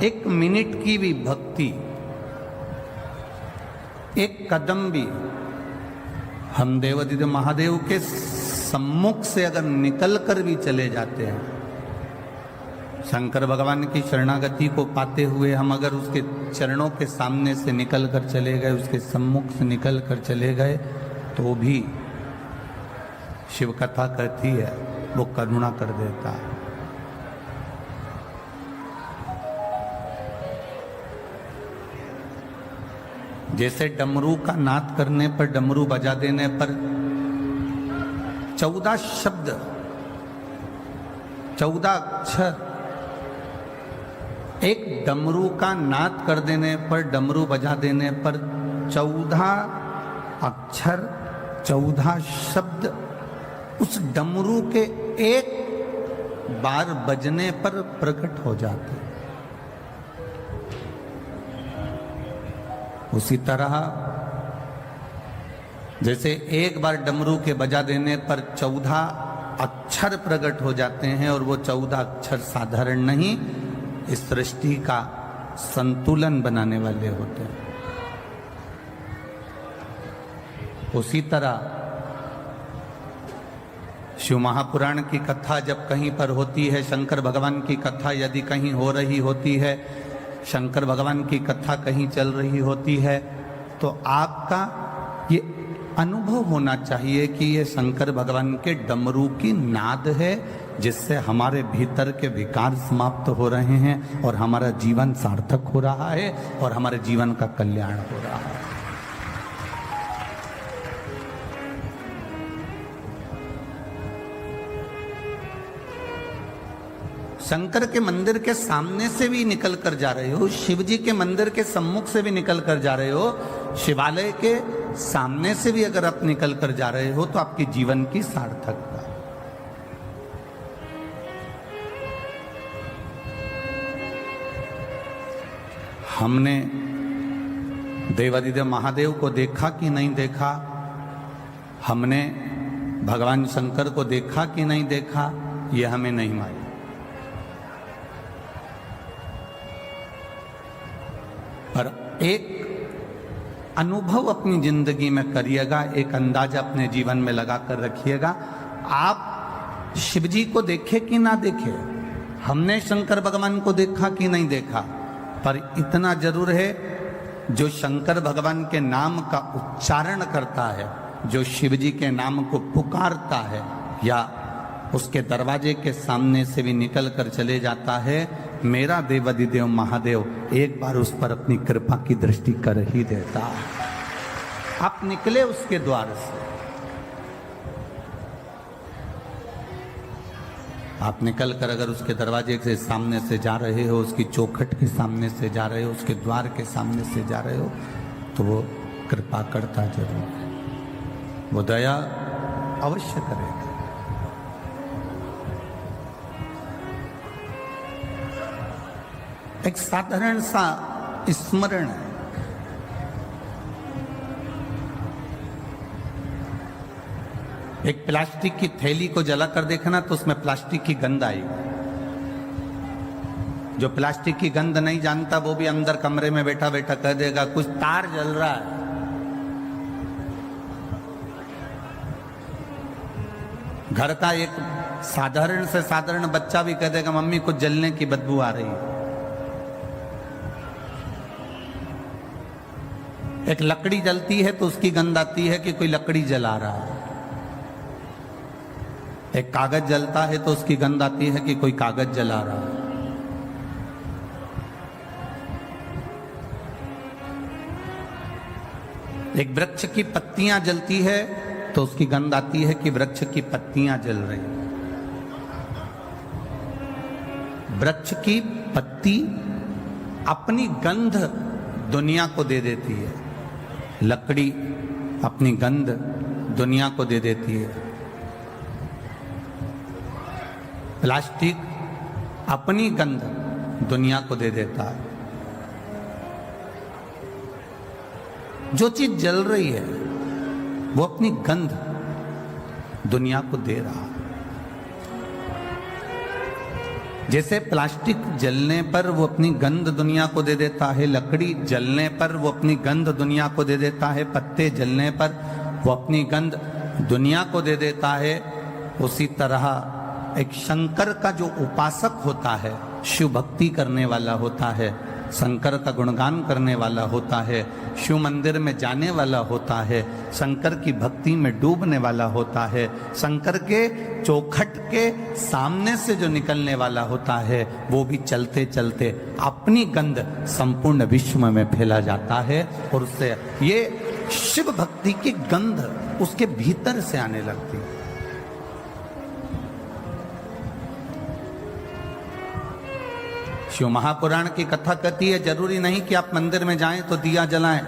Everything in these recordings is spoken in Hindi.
एक मिनट की भी भक्ति, एक कदम भी हम देवादिदेव महादेव के सम्मुख से अगर निकल कर भी चले जाते हैं, शंकर भगवान की शरणागति को पाते हुए हम अगर उसके चरणों के सामने से निकल कर चले गए, उसके सम्मुख से निकल कर चले गए, तो भी शिव कथा कहती है वो करुणा कर देता है। जैसे डमरू का नाद करने पर, डमरू बजा देने पर 14 शब्द, 14 अक्षर, एक डमरू का नाद कर देने पर, डमरू बजा देने पर 14 अक्षर, 14 शब्द उस डमरू के एक बार बजने पर प्रकट हो जाते हैं। उसी तरह जैसे एक बार डमरू के बजा देने पर 14 अक्षर प्रकट हो जाते हैं, और वो 14 अक्षर साधारण नहीं, इस सृष्टि का संतुलन बनाने वाले होते हैं। उसी तरह शिव महापुराण की कथा जब कहीं पर होती है, शंकर भगवान की कथा यदि कहीं हो रही होती है, शंकर भगवान की कथा कहीं चल रही होती है, तो आपका ये अनुभव होना चाहिए कि ये शंकर भगवान के डमरू की नाद है, जिससे हमारे भीतर के विकार समाप्त हो रहे हैं और हमारा जीवन सार्थक हो रहा है और हमारे जीवन का कल्याण हो रहा है। शंकर के मंदिर के सामने से भी निकल कर जा रहे हो, शिव जी के मंदिर के सम्मुख से भी निकल कर जा रहे हो, शिवालय के सामने से भी अगर आप निकल कर जा रहे हो, तो आपके जीवन की सार्थकता। हमने देवादिदेव महादेव को देखा कि नहीं देखा, हमने भगवान शंकर को देखा कि नहीं देखा, यह हमें नहीं मालूम। पर एक अनुभव अपनी जिंदगी में करिएगा, एक अंदाजा अपने जीवन में लगा कर रखिएगा। आप शिव जी को देखे कि ना देखे, हमने शंकर भगवान को देखा कि नहीं देखा, पर इतना जरूर है, जो शंकर भगवान के नाम का उच्चारण करता है, जो शिव जी के नाम को पुकारता है, या उसके दरवाजे के सामने से भी निकल कर चले जाता है, मेरा देवादिदेव महादेव एक बार उस पर अपनी कृपा की दृष्टि कर ही देता है। आप निकले उसके द्वार से, आप निकल कर अगर उसके दरवाजे के सामने से जा रहे हो, उसकी चौखट के सामने से जा रहे हो, उसके द्वार के सामने से जा रहे हो, तो वो कृपा करता जरूर है, वो दया अवश्य करेगा। एक साधारण सा स्मरण है, एक प्लास्टिक की थैली को जलाकर देखना तो उसमें प्लास्टिक की गंध आएगी। जो प्लास्टिक की गंध नहीं जानता वो भी अंदर कमरे में बैठा बैठा कह देगा कुछ तार जल रहा है। घर का एक साधारण से साधारण बच्चा भी कह देगा मम्मी कुछ जलने की बदबू आ रही है। एक लकड़ी जलती है तो उसकी गंध आती है कि कोई लकड़ी जला रहा है। एक कागज जलता है तो उसकी गंध आती है कि कोई कागज जला रहा है। एक वृक्ष की पत्तियां जलती है तो उसकी गंध आती है कि वृक्ष की पत्तियां जल रही हैं। वृक्ष की पत्ती अपनी गंध दुनिया को दे देती है, लकड़ी अपनी गंध दुनिया को दे देती है, प्लास्टिक अपनी गंध दुनिया को दे देता है। जो चीज जल रही है वो अपनी गंध दुनिया को दे रहा है। जैसे प्लास्टिक जलने पर वो अपनी गंध दुनिया को दे देता है, लकड़ी जलने पर वो अपनी गंध दुनिया को दे देता है, पत्ते जलने पर वो अपनी गंध दुनिया को दे देता है, उसी तरह एक शंकर का जो उपासक होता है, शिव भक्ति करने वाला होता है, शंकर का गुणगान करने वाला होता है, शिव मंदिर में जाने वाला होता है, शंकर की भक्ति में डूबने वाला होता है, शंकर के चौखट के सामने से जो निकलने वाला होता है, वो भी चलते चलते अपनी गंध संपूर्ण विश्व में फैला जाता है और उससे ये शिव भक्ति की गंध उसके भीतर से आने लगती है। शिव महापुराण की कथा कहती है जरूरी नहीं कि आप मंदिर में जाएं तो दिया जलाएं,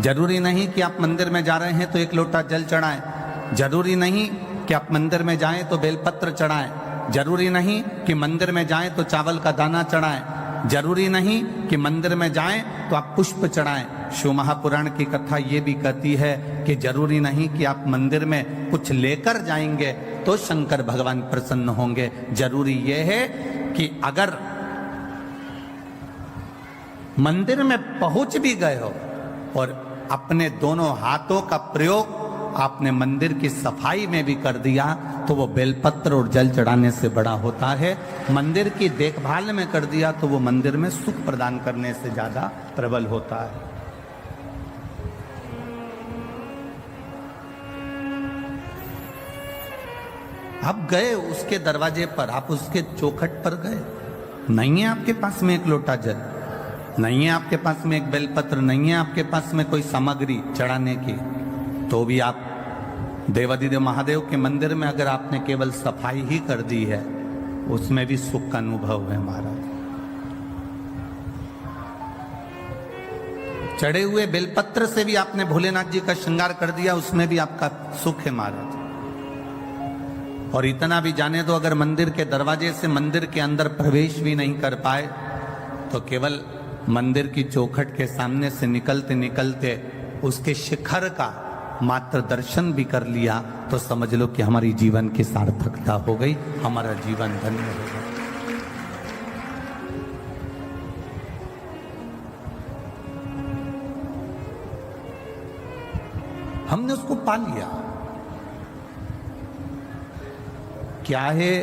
जरूरी नहीं कि आप मंदिर में जा रहे हैं तो एक लोटा जल चढ़ाएं, जरूरी नहीं कि आप मंदिर में जाएं तो बेलपत्र चढ़ाएं, जरूरी नहीं कि मंदिर में जाएं तो चावल का दाना चढ़ाएं, जरूरी नहीं कि मंदिर में जाएं तो आप पुष्प चढ़ाएं। शिव महापुराण की कथा ये भी कहती है कि जरूरी नहीं कि आप मंदिर में कुछ लेकर जाएंगे तो शंकर भगवान प्रसन्न होंगे, जरूरी यह है कि अगर मंदिर में पहुंच भी गए हो और अपने दोनों हाथों का प्रयोग आपने मंदिर की सफाई में भी कर दिया तो वो बेलपत्र और जल चढ़ाने से बड़ा होता है। मंदिर की देखभाल में कर दिया तो वो मंदिर में सुख प्रदान करने से ज्यादा प्रबल होता है। आप गए उसके दरवाजे पर, आप उसके चौखट पर गए, नहीं है आपके पास में एक लोटा जल, नहीं है आपके पास में एक बेलपत्र, नहीं है आपके पास में कोई सामग्री चढ़ाने की, तो भी आप देवादिदेव महादेव के मंदिर में अगर आपने केवल सफाई ही कर दी है, उसमें भी सुख का अनुभव है महाराज। चढ़े हुए बेलपत्र से भी आपने भोलेनाथ जी का श्रृंगार कर दिया, उसमें भी आपका सुख है महाराज। और इतना भी जाने दो, अगर मंदिर के दरवाजे से मंदिर के अंदर प्रवेश भी नहीं कर पाए तो केवल मंदिर की चौखट के सामने से निकलते निकलते उसके शिखर का मात्र दर्शन भी कर लिया तो समझ लो कि हमारी जीवन की सार्थकता हो गई, हमारा जीवन धन्य हो गया। हमने उसको पा लिया। क्या है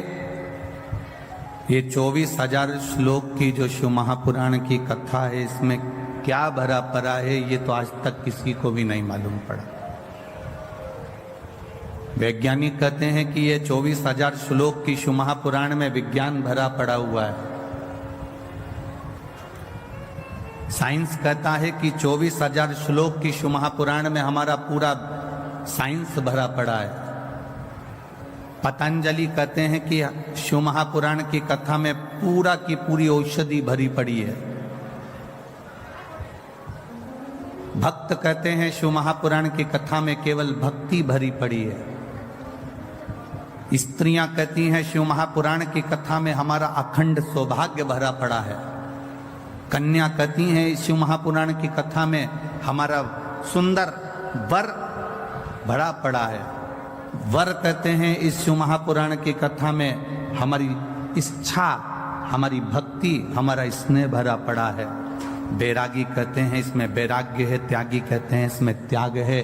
ये 24,000 श्लोक की जो शिव महापुराण की कथा है, इसमें क्या भरा पड़ा है ये तो आज तक किसी को भी नहीं मालूम पड़ा। वैज्ञानिक कहते हैं कि ये 24,000 श्लोक की शिव महापुराण में विज्ञान भरा पड़ा हुआ है। साइंस कहता है कि 24,000 श्लोक की शिव महापुराण में हमारा पूरा साइंस भरा पड़ा है। पतंजलि कहते हैं कि शिव महापुराण की कथा में पूरा की पूरी औषधि भरी पड़ी है। भक्त कहते हैं शिव महापुराण की कथा में केवल भक्ति भरी पड़ी है। स्त्रियां कहती हैं शिव महापुराण की कथा में हमारा अखंड सौभाग्य भरा पड़ा है। कन्या कहती हैं शिव महापुराण की कथा में हमारा सुंदर वर भरा पड़ा है। वर कहते हैं इस शिव महापुराण की कथा में हमारी इच्छा, हमारी भक्ति, हमारा स्नेह भरा पड़ा है। बैरागी कहते हैं इसमें वैराग्य है। त्यागी कहते हैं इसमें त्याग है।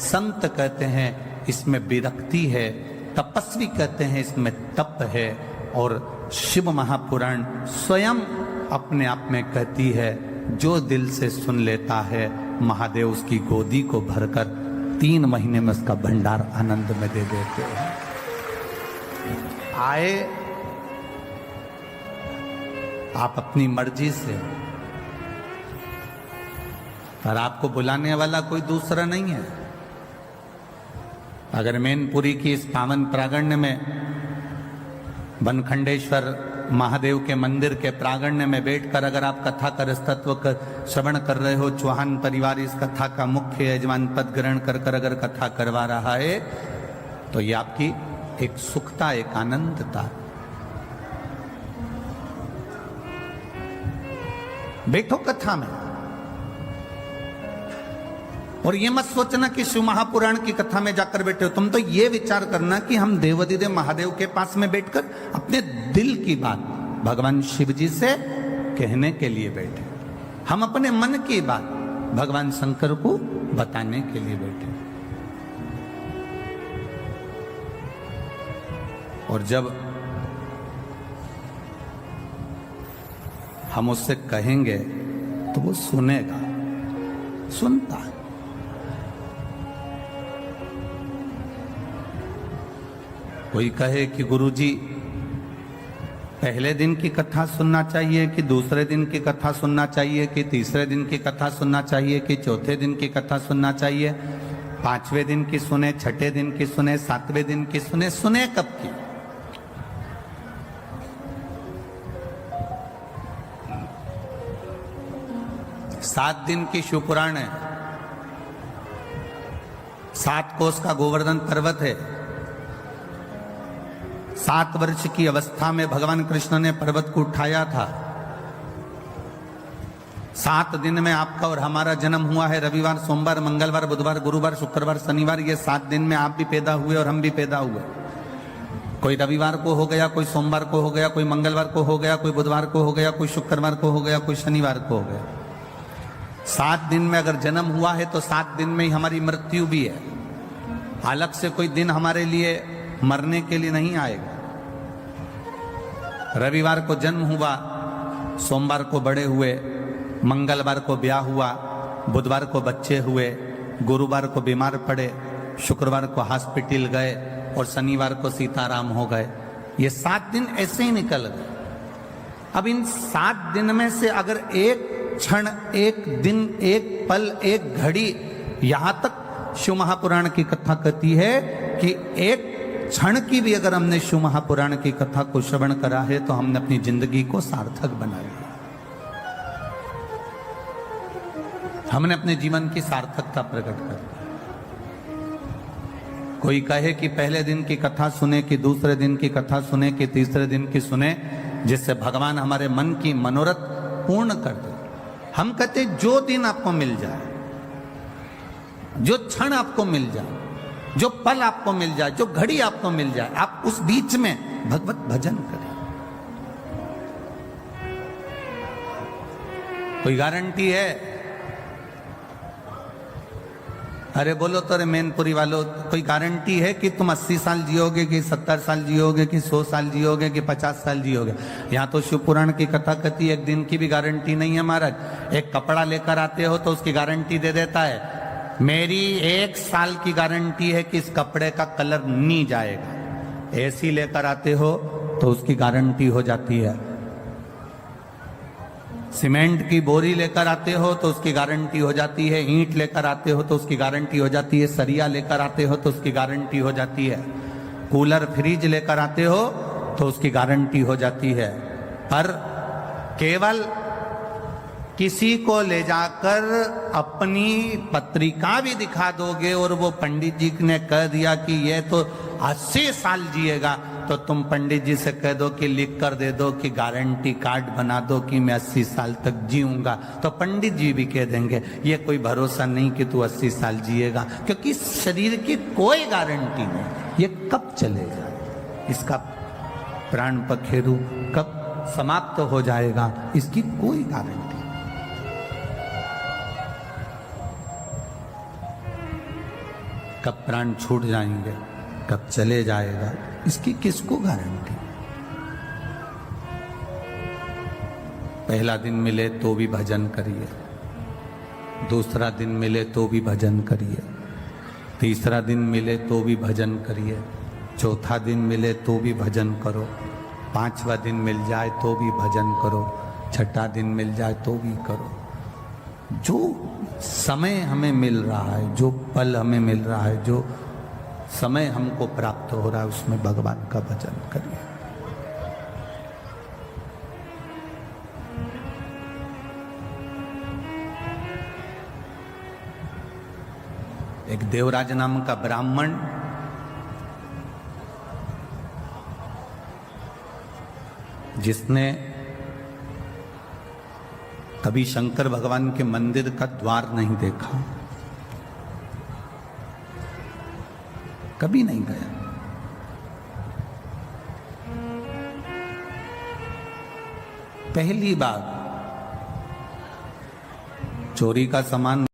संत कहते हैं इसमें विरक्ति है। तपस्वी कहते हैं इसमें तप है। और शिव महापुराण स्वयं अपने आप में कहती है जो दिल से सुन लेता है महादेव उसकी गोदी को भरकर 3 महीने में उसका भंडार आनंद में दे देते हैं। आए आप अपनी मर्जी से, पर आपको बुलाने वाला कोई दूसरा नहीं है। अगर मैनपुरी की इस पावन प्रांगण में बनखंडेश्वर महादेव के मंदिर के प्रांगण में बैठकर अगर आप कथा का रसतत्व का श्रवण कर रहे हो, चौहान परिवार इस कथा का मुख्य यजमान पद ग्रहण कर अगर कथा करवा रहा है तो ये आपकी एक सुखता, एक आनंदता। बैठो कथा में और ये मत सोचना कि शिव महापुराण की कथा में जाकर बैठे हो। तुम तो ये विचार करना कि हम देवादिदेव महादेव के पास में बैठकर अपने दिल की बात, भगवान शिव जी से कहने के लिए बैठे, हम अपने मन की बात भगवान शंकर को बताने के लिए बैठे। और जब हम उससे कहेंगे तो वो सुनेगा, सुनता है। कोई कहे कि गुरुजी पहले दिन की कथा सुनना चाहिए कि दूसरे दिन की कथा सुनना चाहिए कि तीसरे दिन की कथा सुनना चाहिए कि चौथे दिन की कथा सुनना चाहिए, पांचवें दिन की सुने, छठे दिन की सुने, सातवें दिन की सुने, सुने कब की? सात दिन की शिवपुराण है, 7 कोस का गोवर्धन पर्वत है। 7 वर्ष की अवस्था में भगवान कृष्ण ने पर्वत को उठाया था। 7 दिन में आपका और हमारा जन्म हुआ है। रविवार, सोमवार, मंगलवार, बुधवार, गुरुवार, शुक्रवार, शनिवार, ये 7 दिन में आप भी पैदा हुए और हम भी पैदा हुए। कोई रविवार को हो गया, कोई सोमवार को हो गया, कोई मंगलवार को हो गया, कोई बुधवार को हो गया, कोई शुक्रवार को हो गया, कोई शनिवार को हो गया। 7 दिन में अगर जन्म हुआ है तो 7 दिन में ही हमारी मृत्यु भी है। अलग से कोई दिन हमारे लिए मरने के लिए नहीं आएगा। रविवार को जन्म हुआ, सोमवार को बड़े हुए, मंगलवार को ब्याह हुआ, बुधवार को बच्चे हुए, गुरुवार को बीमार पड़े, शुक्रवार को हॉस्पिटल गए और शनिवार को सीताराम हो गए। ये 7 दिन ऐसे ही निकल गए। अब इन 7 दिन में से अगर एक क्षण, एक दिन, एक पल, एक घड़ी, यहां तक शिव महापुराण की कथा कहती है कि एक क्षण की भी अगर हमने शिव महापुराण की कथा को श्रवण करा है तो हमने अपनी जिंदगी को सार्थक बना लिया, हमने अपने जीवन की सार्थकता प्रकट कर दी। कोई कहे कि पहले दिन की कथा सुने कि दूसरे दिन की कथा सुने कि तीसरे दिन की सुने, जिससे भगवान हमारे मन की मनोरथ पूर्ण कर दे। हम कहते जो दिन आपको मिल जाए, जो क्षण आपको मिल जाए, जो पल आपको मिल जाए, जो घड़ी आपको मिल जाए, आप उस बीच में भगवत भजन करें। कोई गारंटी है? अरे बोलो तो, अरे मैनपुरी वालों, कोई गारंटी है कि तुम 80 साल जियोगे कि 70 साल जियोगे कि 100 साल जियोगे कि 50 साल जियोगे? यहाँ तो शिव पुराण की कथा कहती है एक दिन की भी गारंटी नहीं है महाराज। एक कपड़ा लेकर आते हो तो उसकी गारंटी दे देता है, मेरी 1 साल की गारंटी है कि इस कपड़े का कलर नहीं जाएगा। एसी लेकर आते हो तो उसकी गारंटी हो जाती है। सीमेंट की बोरी लेकर आते हो तो उसकी गारंटी हो जाती है। ईंट लेकर आते हो तो उसकी गारंटी हो जाती है। सरिया लेकर आते हो तो उसकी गारंटी हो जाती है। कूलर, फ्रिज लेकर आते हो तो उसकी गारंटी हो जाती है। पर केवल किसी को ले जाकर अपनी पत्रिका भी दिखा दोगे और वो पंडित जी ने कह दिया कि ये तो 80 साल जिएगा, तो तुम पंडित जी से कह दो कि लिख कर दे दो कि गारंटी कार्ड बना दो कि मैं 80 साल तक जीऊंगा, तो पंडित जी भी कह देंगे ये कोई भरोसा नहीं कि तू 80 साल जिएगा, क्योंकि शरीर की कोई गारंटी नहीं। ये कब चलेगा, इसका प्राण पखेरु कब समाप्त हो जाएगा, इसकी कोई गारंटी। कब प्राण छूट जाएंगे, कब चले जाएगा, इसकी किसको गारंटी। पहला दिन मिले तो भी भजन करिए, दूसरा दिन मिले तो भी भजन करिए, तीसरा दिन मिले तो भी भजन करिए, चौथा दिन मिले तो भी भजन करो, 5वां दिन मिल जाए तो भी भजन करो, 6ठा दिन मिल जाए तो भी करो। जो समय हमें मिल रहा है, जो पल हमें मिल रहा है, जो समय हमको प्राप्त हो रहा है, उसमें भगवान का भजन करिए। एक देवराज नाम का ब्राह्मण जिसने कभी शंकर भगवान के मंदिर का द्वार नहीं देखा, कभी नहीं गया, पहली बार चोरी का सामान